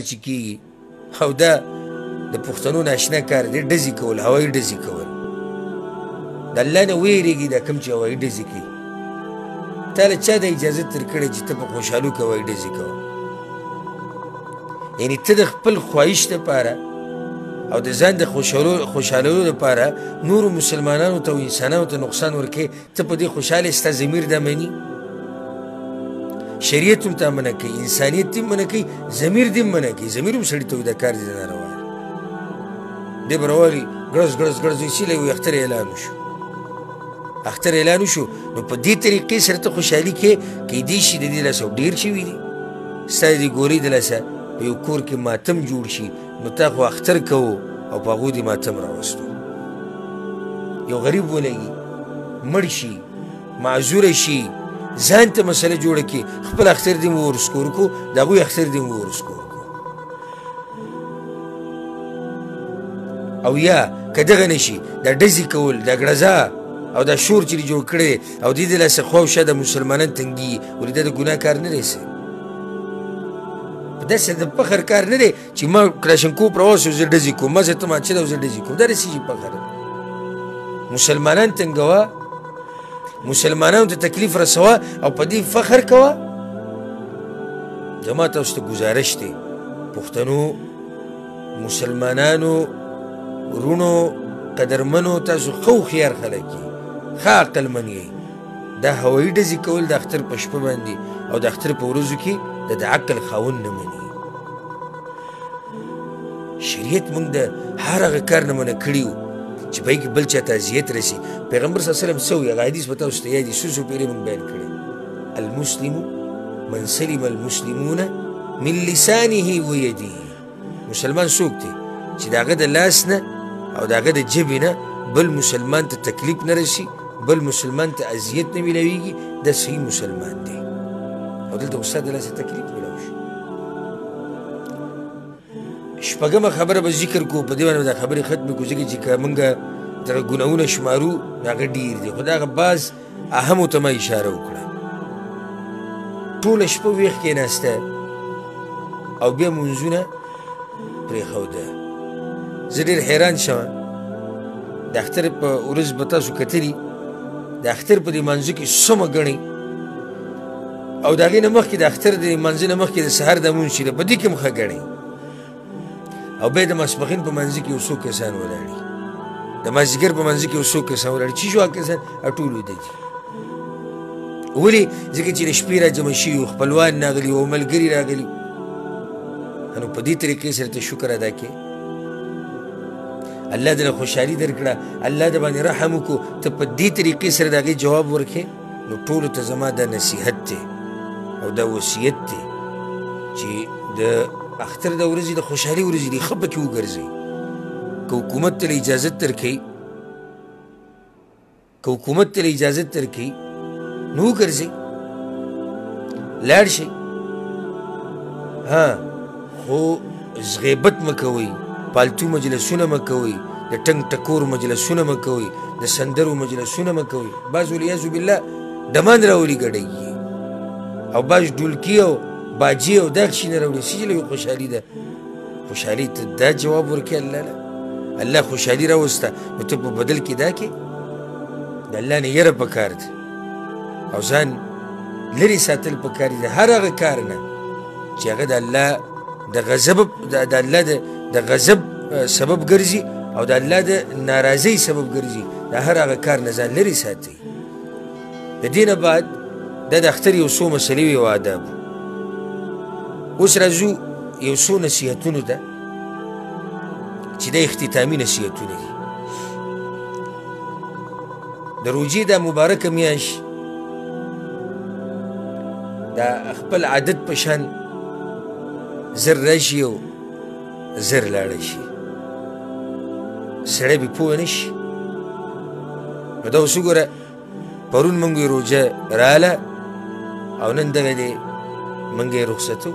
چې کېږي او دا د پښتنو ناشنا کار دی ډزې کول هوایي ډزې کول د الله نه ویرېږي دا کوم چې هوایي ډزې کوي تا له چا د اجازه درکړې چې ته په خوشحالو کې هوایي ډزې کوه یعنې ته د خپل خواهش دپاره او د ځان د خوشحالولو دپاره نورو مسلمانانو ته او انسانانو ته نقصان ورکوې ته په دې خوشحاله ستا ضمیر دا مني شریعت هم تا منع کوي انسانیت دې منع کوي ضمیر دې منع کوي ضمیر هم سړي ته وایي دا کار دې ناروا دی دی به راولي ګړز ګړز ګړز ایسیلی وي اختر اعلان وشو اختر اعلان وشو نو په دې طریقې سره ته خوشحالي کې کیدی شي د دې لاسه ډېر شوي دي ستا د دې ګولۍ د لاسه په یو کور کې ماتم جوړ شي نو تا خو اختر کوو او په هغو دې ماتم راوستو یو غریب ولګي مړ شي معذوره شي ځان ته مسله جوړه کړي خپل اختر دې مو ورسکور کړو د هغوی اختر دې مو ورسکور کړو او یا که دغه نه شي دا ډزې کول دا ګړزا او دا شور چې دې جوړ کړی او دې د لاسه خوا او شا د مسلمانان تنګي ولې دا د ګناه کار نه دی داسې د فخر کار نه دی چې ما کلاشنکوف راوست او زه ډزې کوم ما زه تماچه ده او زه ډزې کوم دا داسې شي فخر مسلمانان تنګوه مسلمانانو ته تکلیف رسوه او په دې فخر کوه زما تاسو ته ګزارش دی پښتنو مسلمانانو ورونو قدرمنو تاسو ښه هوښیار خلک یې ښه عقلمن یې دا هوایي ډزې کول د اختر په شپه باندې او د اختر په ورځو کې د عقل خاوند نه مني شریعت موږ د هر هغه کار نه منع کړي وو چې په کې بل چاته اذیت رسي پیغمبر صلی الله علیه وسلم څه وایي هغه حدیث به تاسو ته یاد وي څو پېرې موږ بیان کړی المسلم من سلم المسلمون من لسانه ویده مسلمان څوک دی چې د هغه د لاس نه او د هغه د ژبې نه بل مسلمان ته تکلیف نه رسي بل مسلمان ته اذیت نه میلاویږي دا صحیح مسلمان دی او دلته استاد د لاسه تکلیف میلاو شو شپږمه خبره به ذکر کو په دې باندې دا خبرې ختمې کو ځکه چې که موږ دغه ګناهونه شمارو هغه ډېر دي خو د هغه بعض اهمو ته ما اشاره وکړه ټوله شپه ویښ کېناسته او بیا مونځونه پرېښوده زه ډېر حیران شوم د اختر په ورځ به تاسو کتلي د اختر په دې مانځه کې څومره ګڼئ او د هغې نه مخکې د اختر د مانځه نه مخکې د سهار د مونځ چې دی په دې کې هم ښه ګڼئ او بیا د ماسپښین په منځه کې یو څو کسان ولاړي د مازدیګر په منځه کې یو څو کسان ولاړي چې شو هغه کسان ټول ویده دي ولې ځکه چې د شپې را جمع شوي وو خپلوان راغلي وو ملګري راغلي نو په دې طریقې سره ته شکر ادا کړې الله دې خوشحالي درکړه الله د باندې رحم وکړو ته په دې طریقې سره د هغې جواب ورکړې نو ټولو ته زما دا نصیحت دی او دا وصیت دی چې د اختر د ورځې د خوشحالي ورځې دي ښه پکې وګرځئ که حکومت ته اجازت درکوي که حکومت ته اجازت درکوي نو وګرځئ لاړ شئ ها خو غیبت مه کوئ پالتو مجلسونه مه کوئ د ټنګ ټکور مجلسونه مه کوئ د سندرو مجلسونه مه کوئ بعض والعیاذ بالله ډمان راولي ګډوي او بعض ډولکي او باجی او دا شي نه راوړي چې لوی خوشحالي ده خوشحالي ته دا جواب ورکړي الله نه الله خوشحالي راوسته نو ته په بدل کې دا کې د الله نه یره پکار ده او ځان لرې ساتل پکار دي د هر هغه کار نه چې هغه د الله د غضب د الله د غضب سبب ګرځي او د الله د ناراضۍ سبب ګرځي د هر هغه کار نه ځان لرې ساتي د دې نه بعد دا د اختر یو څو مسلې وي او آداب اوس راځو یو څو نصیحتونو ته چې دا اختتامي نصیحتونه دي د روژې دا مبارکه میاشت دا خپل عادت په شان زر راشي او زر لاړه شي سړی بې پوه نه شي نو دا اوس وګوره پرون موږ روژه راله او نن دغه دی موږ یې رخصتو